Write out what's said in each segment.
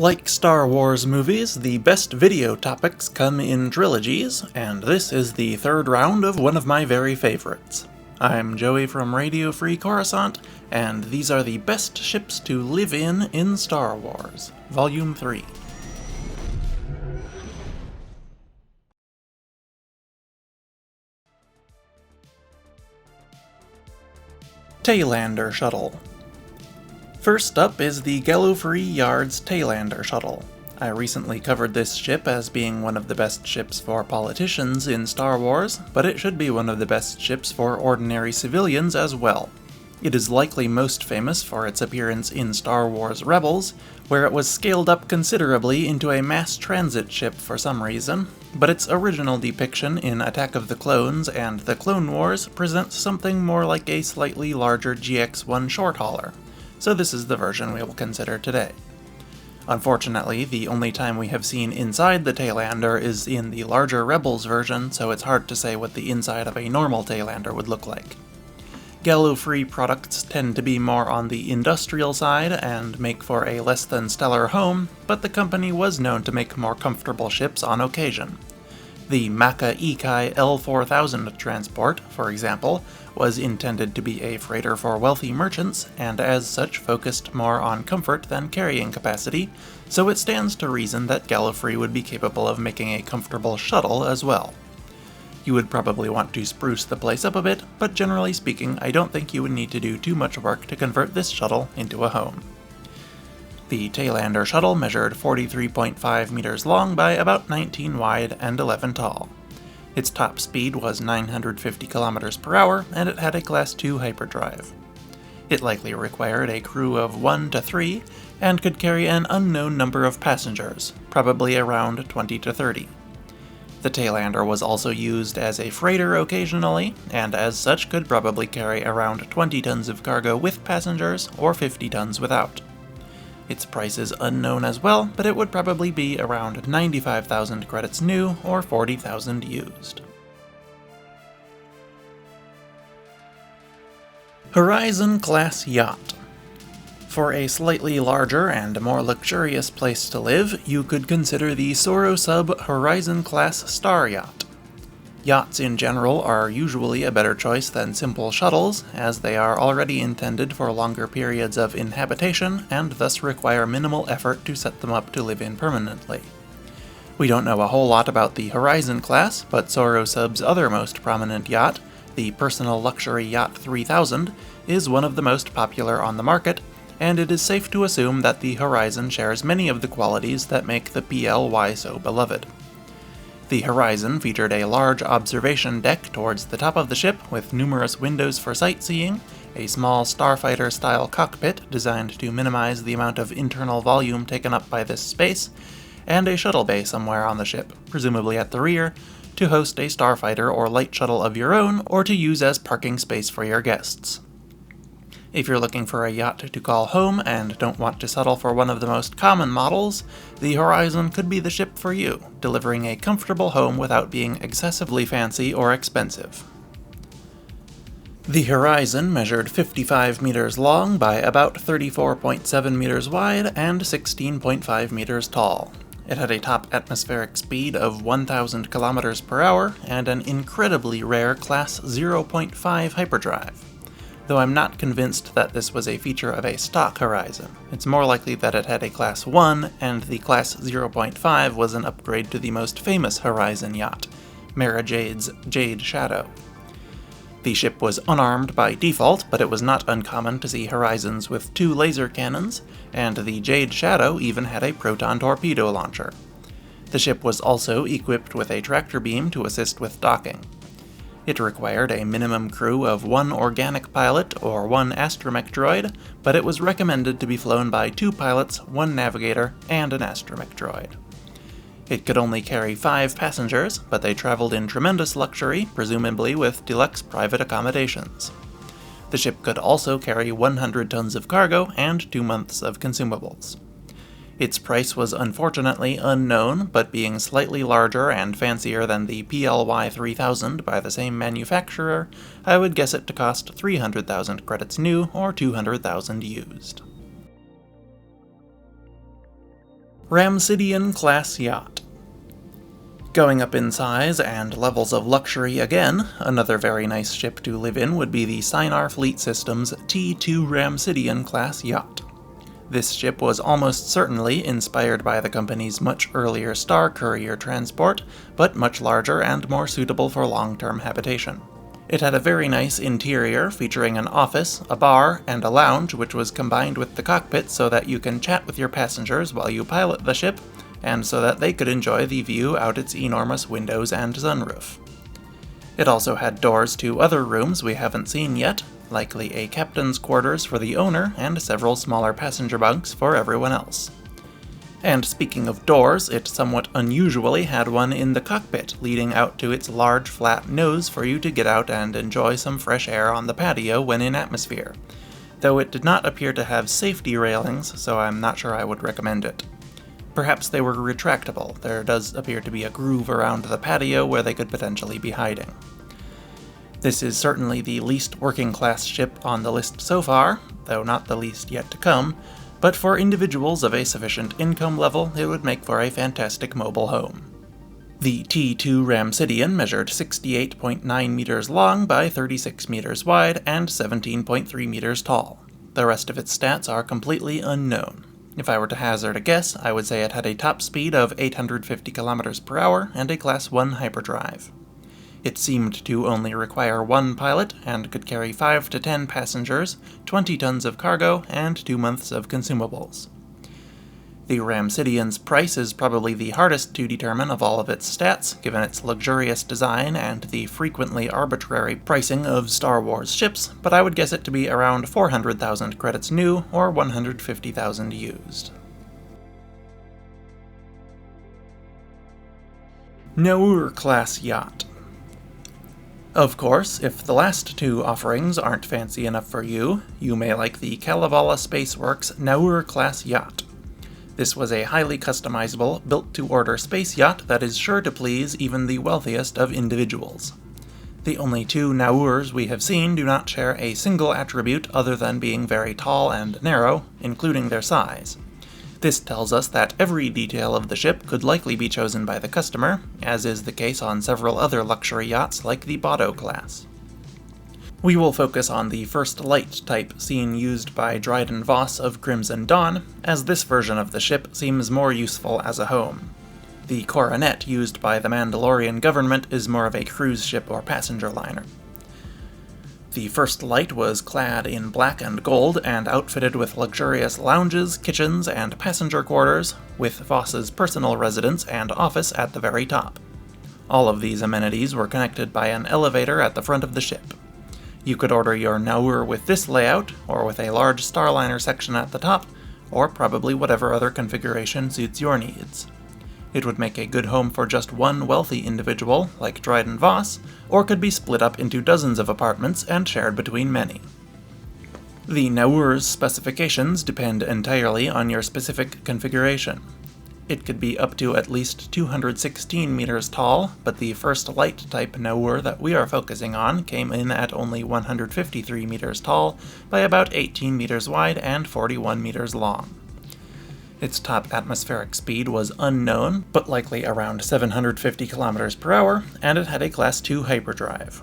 Like Star Wars movies, the best video topics come in trilogies, and this is the third round of one of my very favorites. I'm Joey from Radio Free Coruscant, and these are the best ships to live in Star Wars, Volume 3. Taylander Shuttle. First up is the Gallifrey Yard's Taylander Shuttle. I recently covered this ship as being one of the best ships for politicians in Star Wars, but it should be one of the best ships for ordinary civilians as well. It is likely most famous for its appearance in Star Wars Rebels, where it was scaled up considerably into a mass transit ship for some reason, but its original depiction in Attack of the Clones and the Clone Wars presents something more like a slightly larger GX-1 short hauler. So this is the version we will consider today. Unfortunately, the only time we have seen inside the Taylander is in the larger Rebels version, so it's hard to say what the inside of a normal Taylander would look like. Gallifrey products tend to be more on the industrial side and make for a less than stellar home, but the company was known to make more comfortable ships on occasion. The Maka Ikai L4000 transport, for example, was intended to be a freighter for wealthy merchants, and as such focused more on comfort than carrying capacity, so it stands to reason that Gallifrey would be capable of making a comfortable shuttle as well. You would probably want to spruce the place up a bit, but generally speaking, I don't think you would need to do too much work to convert this shuttle into a home. The Taylander shuttle measured 43.5 meters long by about 19 wide and 11 tall. Its top speed was 950 kilometers per hour, and it had a Class 2 hyperdrive. It likely required a crew of 1 to 3, and could carry an unknown number of passengers, probably around 20 to 30. The Taylander was also used as a freighter occasionally, and as such could probably carry around 20 tons of cargo with passengers, or 50 tons without. Its price is unknown as well, but it would probably be around 95,000 credits new, or 40,000 used. Horizon-class yacht. For a slightly larger and more luxurious place to live, you could consider the Soro-Sub Horizon-class Star Yacht. Yachts in general are usually a better choice than simple shuttles, as they are already intended for longer periods of inhabitation and thus require minimal effort to set them up to live in permanently. We don't know a whole lot about the Horizon class, but Soro-Sub's other most prominent yacht, the Personal Luxury Yacht 3000, is one of the most popular on the market, and it is safe to assume that the Horizon shares many of the qualities that make the PLY so beloved. The Horizon featured a large observation deck towards the top of the ship with numerous windows for sightseeing, a small starfighter-style cockpit designed to minimize the amount of internal volume taken up by this space, and a shuttle bay somewhere on the ship, presumably at the rear, to host a starfighter or light shuttle of your own or to use as parking space for your guests. If you're looking for a yacht to call home and don't want to settle for one of the most common models, the Horizon could be the ship for you, delivering a comfortable home without being excessively fancy or expensive. The Horizon measured 55 meters long by about 34.7 meters wide and 16.5 meters tall. It had a top atmospheric speed of 1,000 kilometers per hour and an incredibly rare Class 0.5 hyperdrive. Though I'm not convinced that this was a feature of a stock Horizon. It's more likely that it had a Class 1, and the Class 0.5 was an upgrade to the most famous Horizon yacht, Mara Jade's Jade Shadow. The ship was unarmed by default, but it was not uncommon to see Horizons with 2 laser cannons, and the Jade Shadow even had a proton torpedo launcher. The ship was also equipped with a tractor beam to assist with docking. It required a minimum crew of 1 organic pilot or 1 astromech droid, but it was recommended to be flown by 2 pilots, 1 navigator, and an astromech droid. It could only carry 5 passengers, but they traveled in tremendous luxury, presumably with deluxe private accommodations. The ship could also carry 100 tons of cargo and 2 months of consumables. Its price was unfortunately unknown, but being slightly larger and fancier than the PLY 3000 by the same manufacturer, I would guess it to cost 300,000 credits new or 200,000 used. Ramsidian-class yacht. Going up in size and levels of luxury again, another very nice ship to live in would be the Sinar Fleet Systems T2 Ramsidian-class yacht. This ship was almost certainly inspired by the company's much earlier Star Courier transport, but much larger and more suitable for long-term habitation. It had a very nice interior featuring an office, a bar, and a lounge which was combined with the cockpit so that you can chat with your passengers while you pilot the ship, and so that they could enjoy the view out its enormous windows and sunroof. It also had doors to other rooms we haven't seen yet, likely a captain's quarters for the owner and several smaller passenger bunks for everyone else. And speaking of doors, it somewhat unusually had one in the cockpit, leading out to its large flat nose for you to get out and enjoy some fresh air on the patio when in atmosphere, though it did not appear to have safety railings, so I'm not sure I would recommend it. Perhaps they were retractable. There does appear to be a groove around the patio where they could potentially be hiding. This is certainly the least working-class ship on the list so far, though not the least yet to come, but for individuals of a sufficient income level, it would make for a fantastic mobile home. The T2 Ramsidian measured 68.9 meters long by 36 meters wide and 17.3 meters tall. The rest of its stats are completely unknown. If I were to hazard a guess, I would say it had a top speed of 850 kilometers per hour and a Class 1 hyperdrive. It seemed to only require one pilot and could carry 5 to 10 passengers, 20 tons of cargo, and 2 months of consumables. The Ramsidian's price is probably the hardest to determine of all of its stats, given its luxurious design and the frequently arbitrary pricing of Star Wars ships, but I would guess it to be around 400,000 credits new or 150,000 used. Nau'ur-class yacht. Of course, if the last two offerings aren't fancy enough for you, you may like the Kalevala Spaceworks Nau'ur-class yacht. This was a highly customizable, built-to-order space yacht that is sure to please even the wealthiest of individuals. The only two Nau'urs we have seen do not share a single attribute other than being very tall and narrow, including their size. This tells us that every detail of the ship could likely be chosen by the customer, as is the case on several other luxury yachts like the Bado class. We will focus on the first light type scene used by Dryden Voss of Crimson Dawn, as this version of the ship seems more useful as a home. The Coronet used by the Mandalorian government is more of a cruise ship or passenger liner. The First Light was clad in black and gold and outfitted with luxurious lounges, kitchens, and passenger quarters, with Voss's personal residence and office at the very top. All of these amenities were connected by an elevator at the front of the ship. You could order your Nau'ur with this layout, or with a large Starliner section at the top, or probably whatever other configuration suits your needs. It would make a good home for just one wealthy individual, like Dryden Voss, or could be split up into dozens of apartments and shared between many. The Nau'ur's specifications depend entirely on your specific configuration. It could be up to at least 216 meters tall, but the First Light type Nau'ur that we are focusing on came in at only 153 meters tall by about 18 meters wide and 41 meters long. Its top atmospheric speed was unknown, but likely around 750 kilometers per hour, and it had a Class 2 hyperdrive.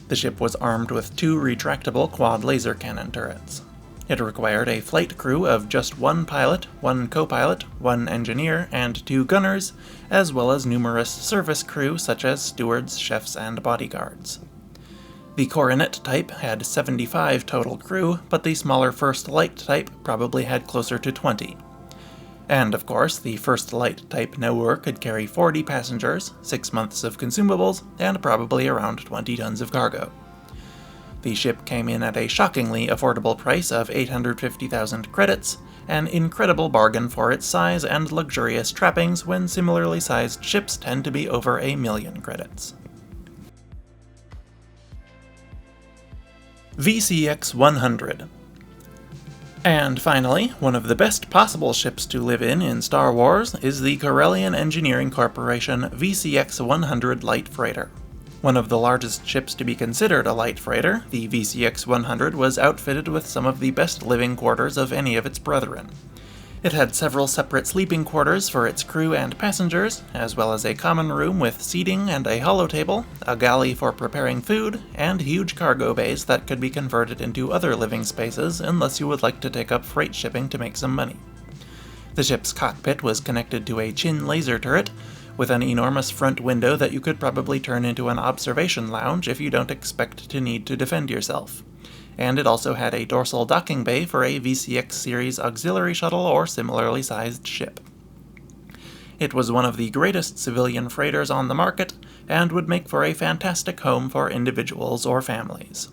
The ship was armed with 2 retractable quad laser cannon turrets. It required a flight crew of just 1 pilot, 1 co-pilot, 1 engineer, and 2 gunners, as well as numerous service crew such as stewards, chefs, and bodyguards. The Coronet type had 75 total crew, but the smaller First Light type probably had closer to 20. And of course, the First Light type Nau'ur could carry 40 passengers, 6 months of consumables, and probably around 20 tons of cargo. The ship came in at a shockingly affordable price of 850,000 credits, an incredible bargain for its size and luxurious trappings when similarly sized ships tend to be over 1,000,000 credits. VCX 100. And finally, one of the best possible ships to live in Star Wars is the Corellian Engineering Corporation VCX 100 Light Freighter. One of the largest ships to be considered a light freighter, the VCX 100 was outfitted with some of the best living quarters of any of its brethren. It had several separate sleeping quarters for its crew and passengers, as well as a common room with seating and a holotable, a galley for preparing food, and huge cargo bays that could be converted into other living spaces unless you would like to take up freight shipping to make some money. The ship's cockpit was connected to a Chin laser turret, with an enormous front window that you could probably turn into an observation lounge if you don't expect to need to defend yourself. And it also had a dorsal docking bay for a VCX series auxiliary shuttle or similarly sized ship. It was one of the greatest civilian freighters on the market, and would make for a fantastic home for individuals or families.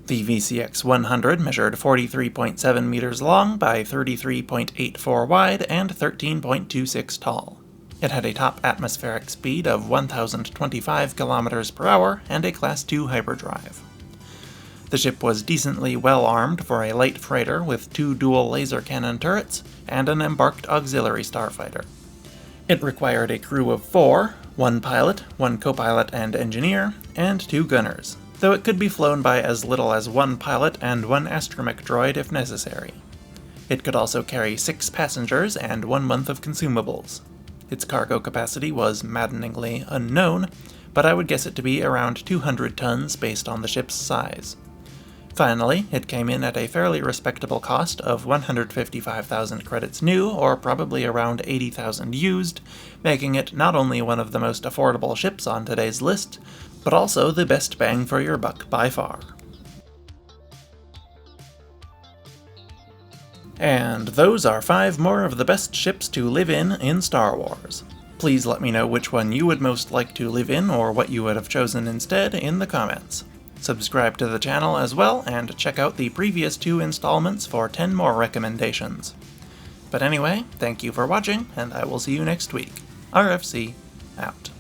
The VCX 100 measured 43.7 meters long by 33.84 wide and 13.26 tall. It had a top atmospheric speed of 1,025 kilometers per hour and a Class II hyperdrive. The ship was decently well armed for a light freighter with 2 dual laser cannon turrets and an embarked auxiliary starfighter. It required a crew of 4, 1 pilot, 1 co-pilot and engineer, and 2 gunners, though it could be flown by as little as 1 pilot and 1 astromech droid if necessary. It could also carry 6 passengers and 1 month of consumables. Its cargo capacity was maddeningly unknown, but I would guess it to be around 200 tons based on the ship's size. Finally, it came in at a fairly respectable cost of 155,000 credits new, or probably around 80,000 used, making it not only one of the most affordable ships on today's list, but also the best bang for your buck by far. And those are 5 more of the best ships to live in Star Wars. Please let me know which one you would most like to live in, or what you would have chosen instead, in the comments. Subscribe to the channel as well, and check out the previous 2 installments for 10 more recommendations. But anyway, thank you for watching, and I will see you next week. RFC, out.